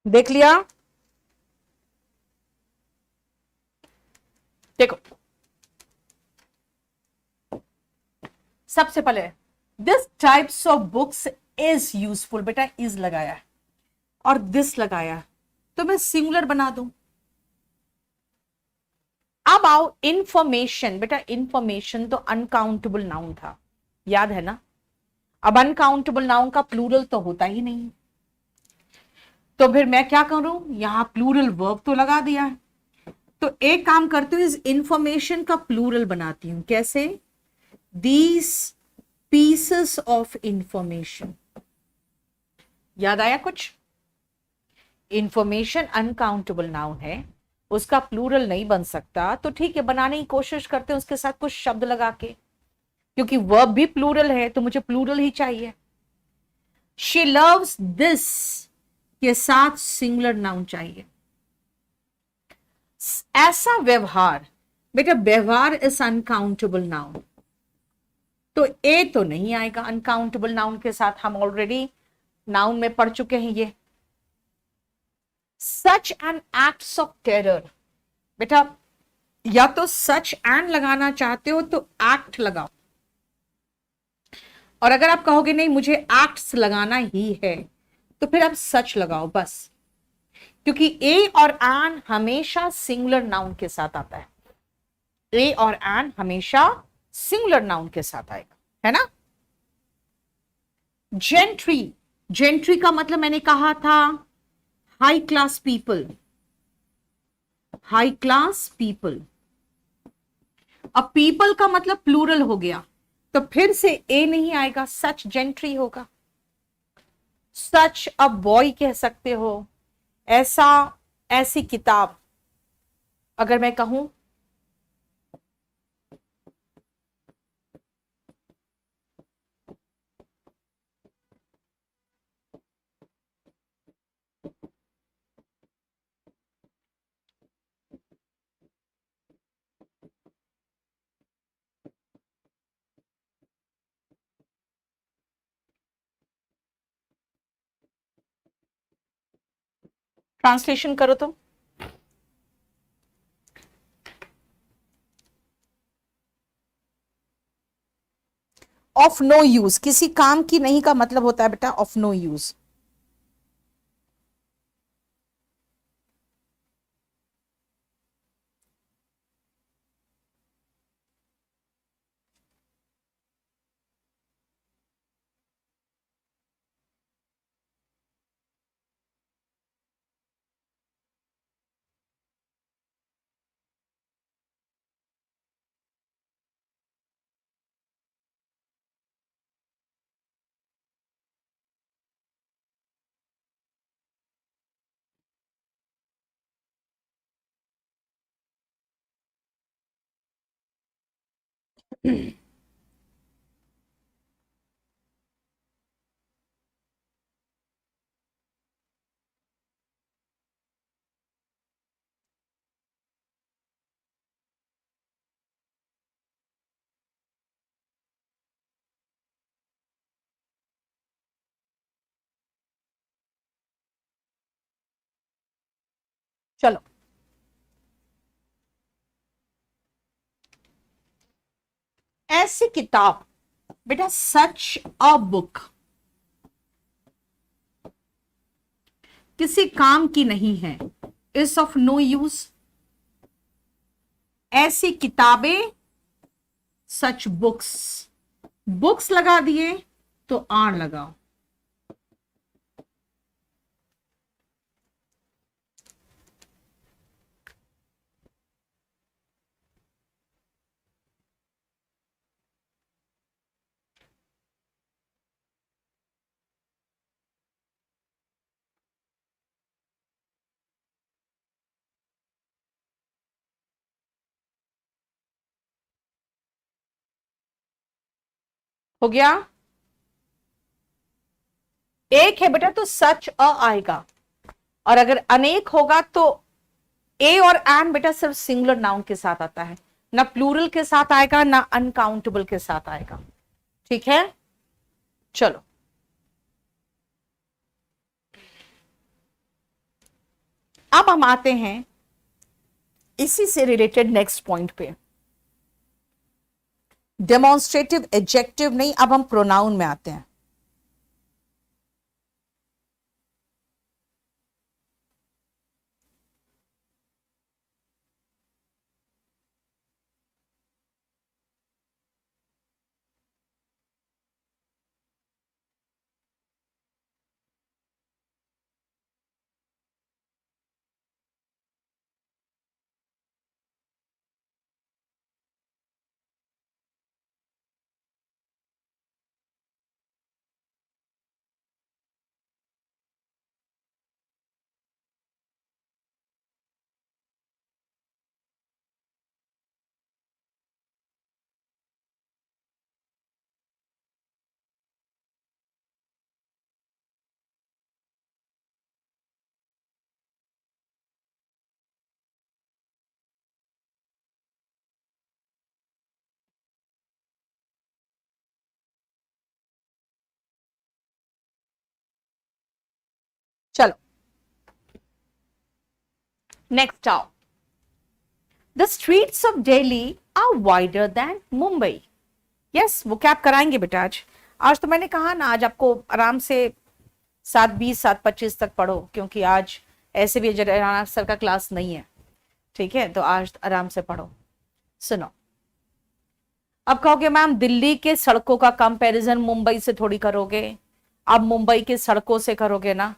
देख लिया? देखो सबसे पहले this types of books is useful, बेटा इज लगाया है और दिस लगाया है, तो मैं सिंगुलर बना दूं। अब आओ इंफॉर्मेशन, बेटा इंफॉर्मेशन तो अनकाउंटेबल नाउन था, याद है ना? अब अनकाउंटेबल नाउन का प्लूरल तो होता ही नहीं, तो फिर मैं क्या करूं, यहां प्लूरल वर्ब तो लगा दिया है, तो एक काम करती हूं, इस इंफॉर्मेशन का प्लूरल बनाती हूं। कैसे? These pieces of information. याद आया कुछ? इंफॉर्मेशन अनकाउंटेबल नाउन है, उसका प्लूरल नहीं बन सकता, तो ठीक है बनाने की कोशिश करते हैं उसके साथ कुछ शब्द लगा के, क्योंकि वर्ब भी प्लूरल है तो मुझे प्लूरल ही चाहिए। शी लव्स दिस के साथ सिंगुलर नाउन चाहिए। ऐसा व्यवहार, बेटा व्यवहार इज अनकाउंटेबल नाउन, तो ए तो नहीं आएगा अनकाउंटेबल नाउन के साथ, हम ऑलरेडी नाउन में पढ़ चुके हैं ये। Such and acts of terror, बेटा या तो सच एंड लगाना चाहते हो तो एक्ट लगाओ, और अगर आप कहोगे नहीं मुझे एक्ट्स लगाना ही है तो फिर आप सच लगाओ बस, क्योंकि ए और एन हमेशा सिंगुलर नाउन के साथ आता है, ए और एन हमेशा सिंगुलर नाउन के साथ आएगा, है ना? जेंट्री, जेंट्री का मतलब मैंने कहा था high class people, high class people. अब पीपल का मतलब प्लूरल हो गया, तो फिर से ए नहीं आएगा, सच जेंट्री होगा। सच अ बॉय कह सकते हो, ऐसा, ऐसी किताब, अगर मैं कहूं ट्रांसलेशन करो तो, ऑफ नो यूज, किसी काम की नहीं का मतलब होता है बेटा ऑफ नो यूज। चलो, ऐसी किताब बेटा, सच अ बुक, किसी काम की नहीं है, इज ऑफ नो यूज। ऐसी किताबें, सच बुक्स, बुक्स लगा दिए तो आर लगाओ। हो गया? एक है बेटा तो सच अ आएगा, और अगर अनेक होगा तो ए और एन बेटा सिर्फ सिंगुलर नाउन के साथ आता है, ना प्लूरल के साथ आएगा ना अनकाउंटेबल के साथ आएगा। ठीक है, चलो अब हम आते हैं इसी से रिलेटेड नेक्स्ट पॉइंट पे। डेमोन्स्ट्रेटिव एडजेक्टिव नहीं, अब हम प्रोनाउन में आते हैं। चलो नेक्स्ट आओ। The streets of Delhi are wider than Mumbai. Yes, वो क्या आप कराएंगे बेटा? आज आज तो मैंने कहा ना, आज आपको आराम से 7:20 7:25 तक पढ़ो, क्योंकि आज ऐसे भी राणा सर का क्लास नहीं है। ठीक है, तो आज आराम से पढ़ो। सुनो, अब कहोगे मैम दिल्ली के सड़कों का कंपैरिजन मुंबई से थोड़ी करोगे, अब मुंबई के सड़कों से करोगे ना।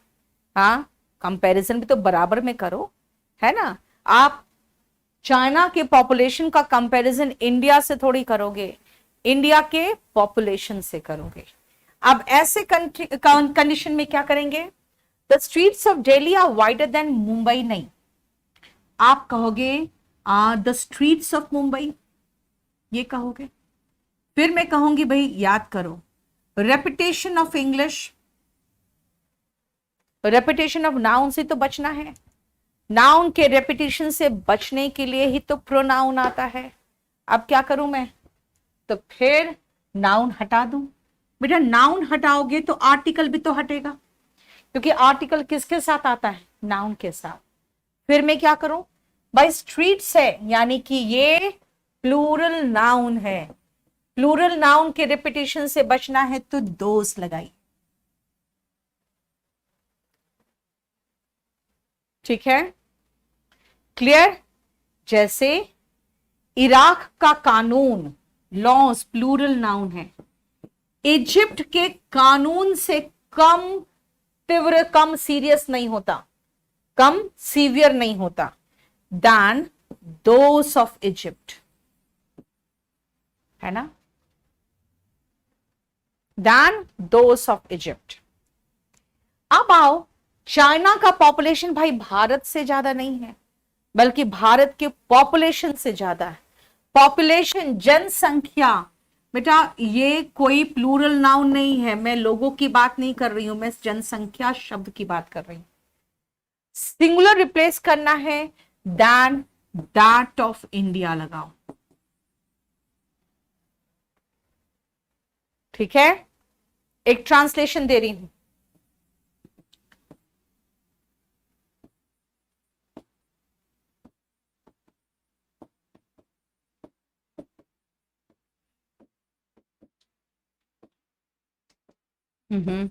हाँ, कंपैरिजन भी तो बराबर में करो, है ना। आप चाइना के पॉपुलेशन का कंपैरिजन इंडिया से थोड़ी करोगे, इंडिया के पॉपुलेशन से करोगे। अब ऐसे कंडीशन में क्या करेंगे? The streets of Delhi are wider than Mumbai नहीं, आप कहोगे द स्ट्रीट्स ऑफ मुंबई, ये कहोगे। फिर मैं कहूंगी भाई याद करो, repetition of English, repetition of noun से तो बचना है, नाउन के रेपिटेशन से बचने के लिए ही तो प्रोनाउन आता है। अब क्या करूं मैं? तो फिर नाउन हटा दूं। बेटा नाउन हटाओगे तो आर्टिकल भी तो हटेगा, क्योंकि आर्टिकल किसके साथ आता है? नाउन के साथ। फिर मैं क्या करूं भाई? स्ट्रीट्स है, यानी कि ये प्लूरल नाउन है, प्लूरल नाउन के रिपीटिशन से बचना है तो दोस लगाई। ठीक है, क्लियर? जैसे इराक का कानून, लॉज प्लूरल नाउन है, इजिप्ट के कानून से कम तीव्र, कम सीरियस नहीं होता, कम सीवियर नहीं होता दैन दोस ऑफ इजिप्ट, है ना, दैन दोस ऑफ इजिप्ट। अब आओ, चाइना का पॉपुलेशन भाई भारत से ज्यादा नहीं है, बल्कि भारत के पॉपुलेशन से ज्यादा है, पॉपुलेशन, जनसंख्या। बेटा ये कोई प्लूरल नाउन नहीं है, मैं लोगों की बात नहीं कर रही हूं, मैं जनसंख्या शब्द की बात कर रही हूं। सिंगुलर रिप्लेस करना है, दैन दैट ऑफ इंडिया लगाओ। ठीक है, एक ट्रांसलेशन दे रही हूं। हम्म।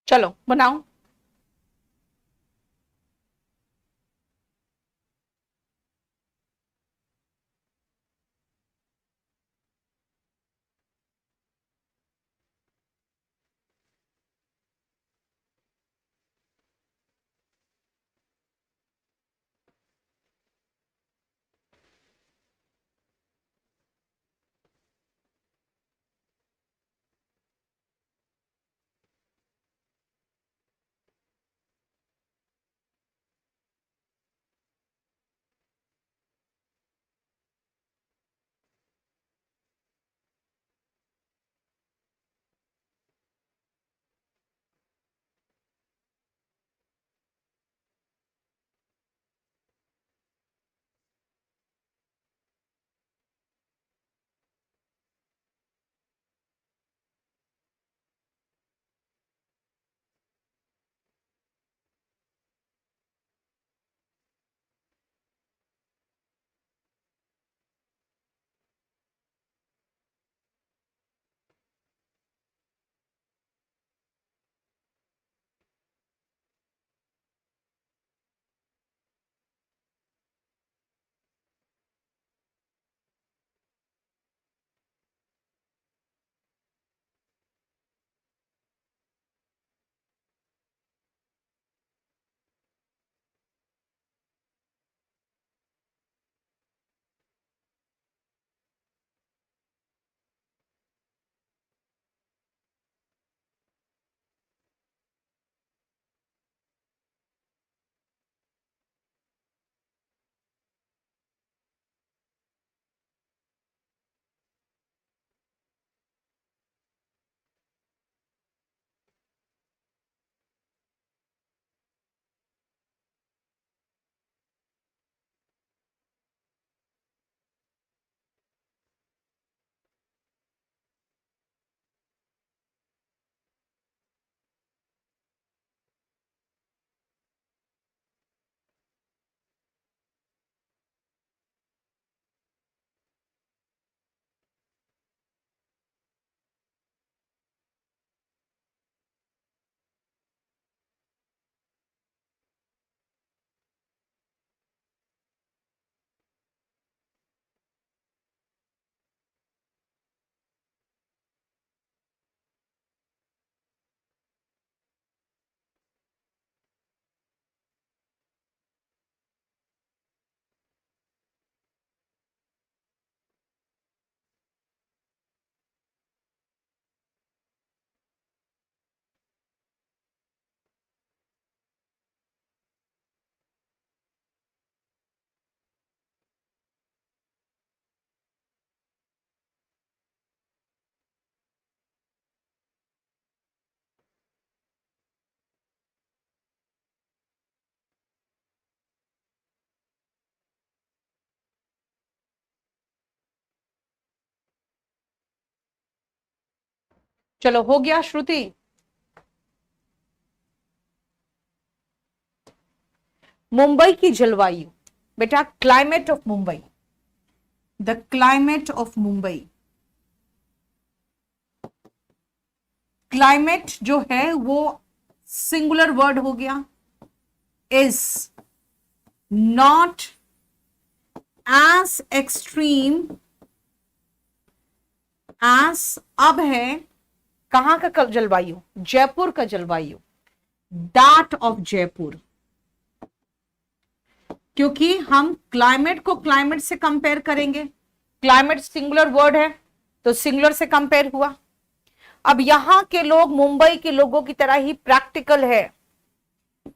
चलो बनाओ। चलो हो गया श्रुति। मुंबई की जलवायु बेटा, climate of Mumbai, the climate of Mumbai. Climate जो है वो सिंगुलर वर्ड हो गया, is not as extreme as, अब है कहां का जलवायु, जयपुर का जलवायु, दैट ऑफ जयपुर। क्योंकि हम क्लाइमेट को क्लाइमेट से कंपेयर करेंगे, क्लाइमेट सिंगुलर वर्ड है तो सिंगुलर से कंपेयर हुआ। अब यहां के लोग मुंबई के लोगों की तरह ही प्रैक्टिकल है,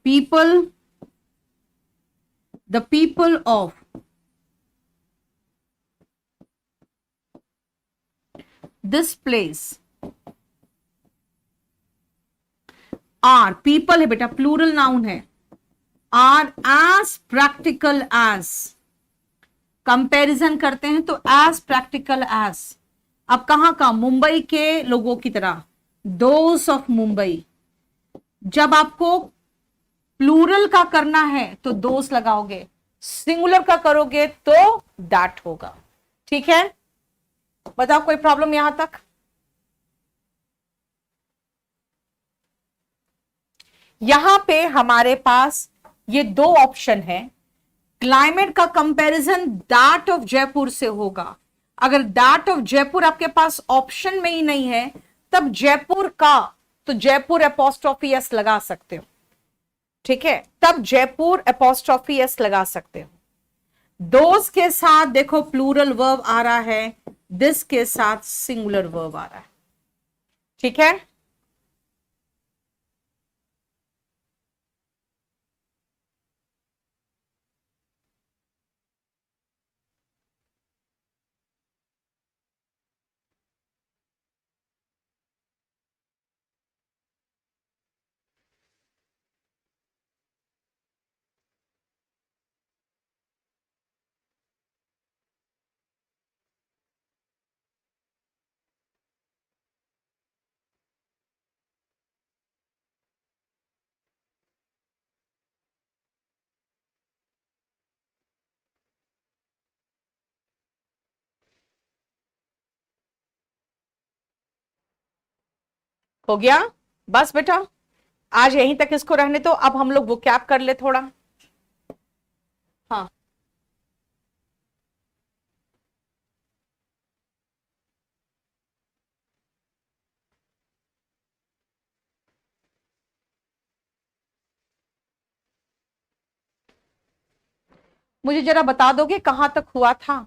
people, the people of this place are, people है बेटा, प्लूरल नाउन है, are as practical as, comparison करते हैं तो एज प्रैक्टिकल एज। अब कहां का, मुंबई के लोगों की तरह, दोस ऑफ मुंबई। जब आपको प्लूरल का करना है तो दोस लगाओगे, सिंगुलर का करोगे तो दैट होगा। ठीक है, बताओ कोई प्रॉब्लम यहां तक? यहां पे हमारे पास ये दो ऑप्शन है, क्लाइमेट का कंपैरिजन दैट ऑफ जयपुर से होगा। अगर दैट ऑफ जयपुर आपके पास ऑप्शन में ही नहीं है तब जयपुर का, तो जयपुर एपोस्ट्रोफी एस लगा सकते हो। ठीक है, तब जयपुर एपोस्ट्रोफी एस लगा सकते हो। दोस के साथ देखो प्लूरल वर्ब आ रहा है, दिस के साथ सिंगुलर वर्ब आ रहा है। ठीक है, हो गया बस बेटा, आज यहीं तक इसको रहने दो। अब हम लोग वो कैप कर ले थोड़ा। हाँ, मुझे जरा बता दोगे कहां तक हुआ था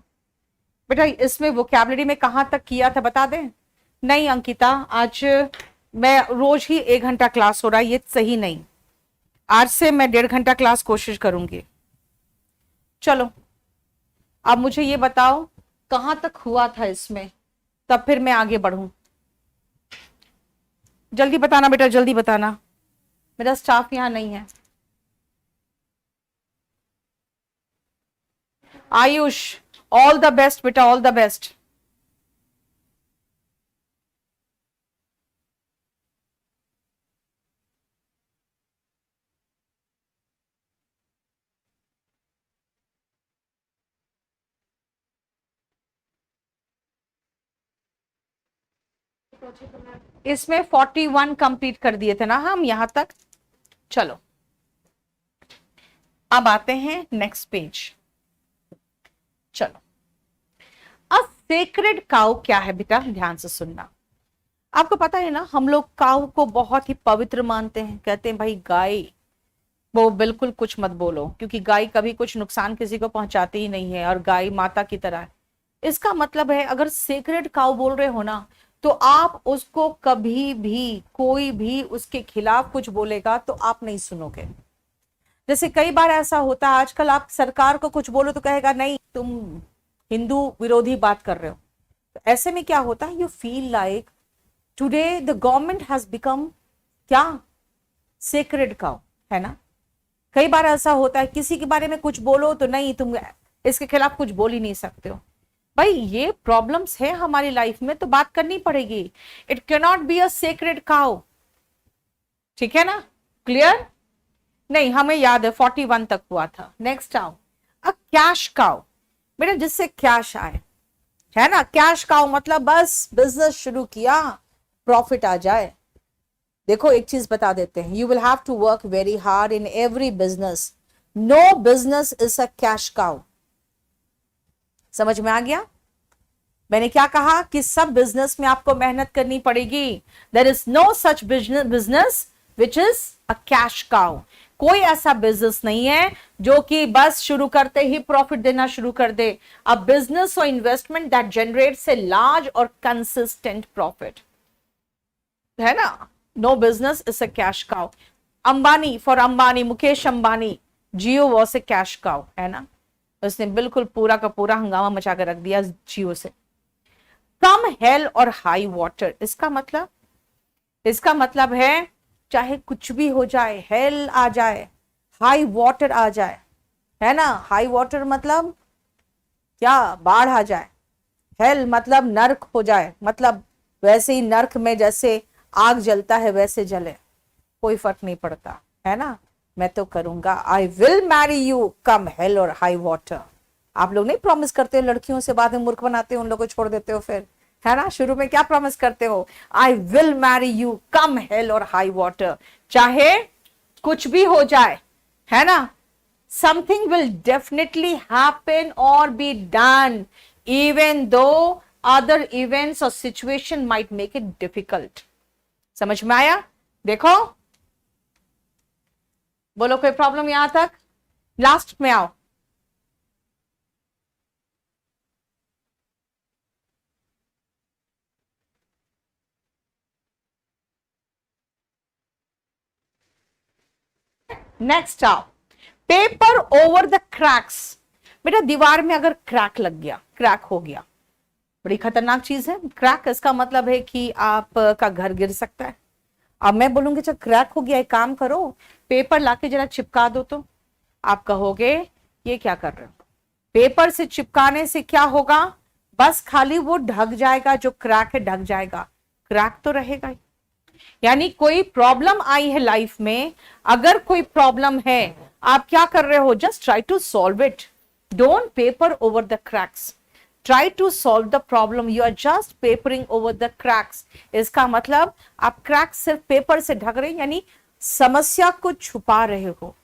बेटा, इसमें वोकैबुलरी में कहां तक किया था, बता दें? नहीं अंकिता, आज मैं रोज ही 1 घंटा क्लास हो रहा है, ये सही नहीं। आज से मैं 1.5 घंटा क्लास कोशिश करूंगी। चलो अब मुझे ये बताओ कहां तक हुआ था इसमें, तब फिर मैं आगे बढ़ूं। जल्दी बताना बेटा, जल्दी बताना, मेरा स्टाफ यहां नहीं है। आयुष, ऑल द बेस्ट बेटा, ऑल द बेस्ट। इसमें 41 कंप्लीट कर दिए थे ना हम यहां तक। चलो अब आते हैं नेक्स्ट पेज। चलो, अब सेक्रेड काउ क्या है बेटा, ध्यान से सुनना। आपको पता है ना, हम लोग काउ को बहुत ही पवित्र मानते हैं, कहते हैं भाई गाय वो बिल्कुल कुछ मत बोलो, क्योंकि गाय कभी कुछ नुकसान किसी को पहुंचाती ही नहीं है और गाय माता की तरह है। इसका मतलब है अगर सेक्रेड काउ बोल रहे हो ना, तो आप उसको कभी भी, कोई भी उसके खिलाफ कुछ बोलेगा तो आप नहीं सुनोगे। जैसे कई बार ऐसा होता है आजकल, आप सरकार को कुछ बोलो तो कहेगा नहीं तुम हिंदू विरोधी बात कर रहे हो। तो ऐसे में क्या होता है, you feel like today the government has become क्या, सेक्रेड काउ, है ना। कई बार ऐसा होता है किसी के बारे में कुछ बोलो तो नहीं तुम इसके खिलाफ कुछ बोल ही नहीं सकते हो। भाई ये प्रॉब्लम्स है हमारी लाइफ में तो बात करनी पड़ेगी। It can not be a sacred cow, ठीक है ना, क्लियर। नहीं, हमें याद है 41 तक हुआ था। नेक्स्ट आओ, अ कैश काउ, बेटा जिससे कैश आए, है ना। कैश काउ मतलब बस बिजनेस शुरू किया, प्रॉफिट आ जाए। देखो एक चीज बता देते हैं, you will have to work very hard in every business, no business is a cash cow. समझ में आ गया? मैंने क्या कहा कि सब बिजनेस में आपको मेहनत करनी पड़ेगी। There is no such business which is a cash cow. कोई ऐसा बिजनेस नहीं है जो कि बस शुरू करते ही प्रॉफिट देना शुरू कर दे। A business or investment that generates a large or consistent profit, है ना। No business is a cash cow. Ambani, for Ambani, Mukesh Ambani, Jio was a cash cow, है ना। उसने बिल्कुल पूरा का पूरा हंगामा मचा कर रख दिया जियो से। कम हेल और हाई वाटर, इसका मतलब है चाहे कुछ भी हो जाए, हेल आ जाए, हाई वाटर आ जाए, है ना। हाई वाटर मतलब क्या, बाढ़ आ जाए। हेल मतलब नर्क हो जाए, मतलब वैसे ही नर्क में जैसे आग जलता है वैसे जले, कोई फर्क नहीं पड़ता, है ना। मैं तो करूंगा, आई will marry you come hell or high water. आप लोग नहीं प्रॉमिस करते हो लड़कियों से, बाद में मूर्ख बनाते हो, उन लोगों को छोड़ देते हो फिर, है ना। शुरू में क्या प्रॉमिस करते हो, I will marry you come hell or high water, चाहे कुछ भी हो जाए, है ना। समथिंग विल डेफिनेटली हैपन और be done even though other events और situation might make it difficult. समझ में आया? देखो, बोलो कोई प्रॉब्लम यहां तक? लास्ट में आओ। नेक्स्ट आओ, पेपर ओवर द क्रैक्स। बेटा दीवार में अगर क्रैक लग गया, क्रैक हो गया, बड़ी खतरनाक चीज है क्रैक। इसका मतलब है कि आपका घर गिर सकता है। अब मैं बोलूंगी जब क्रैक हो गया, एक काम करो, पेपर लाके जरा चिपका दो, तो आप कहोगे ये क्या कर रहे हो। पेपर से चिपकाने से क्या होगा, बस खाली वो ढक जाएगा, जो क्रैक है ढक जाएगा, क्रैक तो रहेगा ही। यानी कोई प्रॉब्लम आई है लाइफ में, अगर कोई प्रॉब्लम है, आप क्या कर रहे हो, just try to solve it, don't paper over the cracks, try to solve the problem, you are just papering over the cracks. इसका मतलब आप क्रैक सिर्फ पेपर से ढक रहे, यानी समस्या को छुपा रहे हो,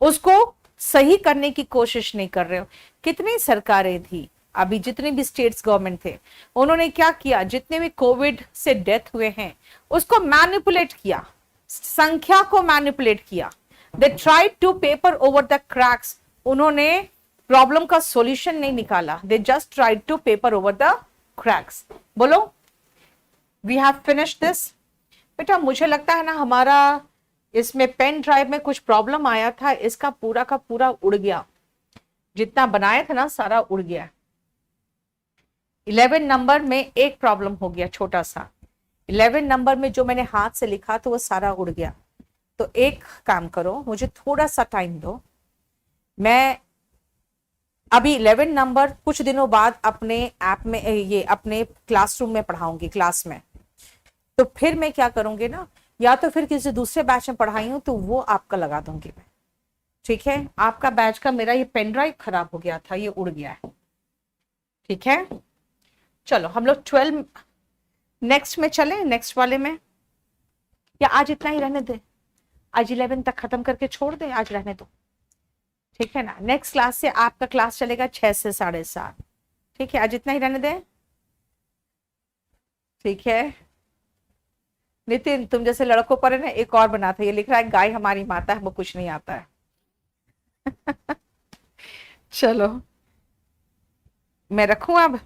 उसको सही करने की कोशिश नहीं कर रहे हो। कितनी सरकारें थी अभी, जितने भी स्टेट्स गवर्नमेंट थे, उन्होंने क्या किया, जितने भी कोविड से डेथ हुए हैं उसको मैनिपुलेट किया, संख्या को मैनिपुलेट किया। They try to paper over the cracks, उन्होंने प्रॉब्लम का सॉल्यूशन नहीं निकाला, they just try to paper over the cracks. बोलो, वी हैव फिनिश्ड दिस। बेटा मुझे लगता है ना हमारा इसमें पेन ड्राइव में कुछ प्रॉब्लम आया था, इसका पूरा का पूरा उड़ गया, जितना बनाया था ना सारा उड़ गया। 11 नंबर में एक प्रॉब्लम हो गया छोटा सा, 11 नंबर में जो मैंने हाथ से लिखा तो वो सारा उड़ गया। तो एक काम करो, मुझे थोड़ा सा टाइम दो, मैं अभी 11 नंबर कुछ दिनों बाद अपने ऐप में, ये अपने क्लासरूम में पढ़ाऊंगी, क्लास में। तो फिर मैं क्या करूंगी ना, या तो फिर किसी दूसरे बैच में पढ़ाई हूं तो वो आपका लगा दूंगी मैं, ठीक है। आपका बैच का, मेरा ये पेन ड्राइव खराब हो गया था, ये उड़ गया है, ठीक है। चलो हम लोग 12 नेक्स्ट में चले, नेक्स्ट वाले में, या आज इतना ही रहने दे, आज 11 तक खत्म करके छोड़ दे, आज रहने दो, ठीक है ना। नेक्स्ट क्लास से आपका क्लास चलेगा 6 से 7:30, ठीक है। आज इतना ही रहने दे, ठीक है। नितिन, तुम जैसे लड़कों पर है ना, एक और बना था, ये लिख रहा है गाय हमारी माता है, वो कुछ नहीं आता है। चलो मैं रखूं अब।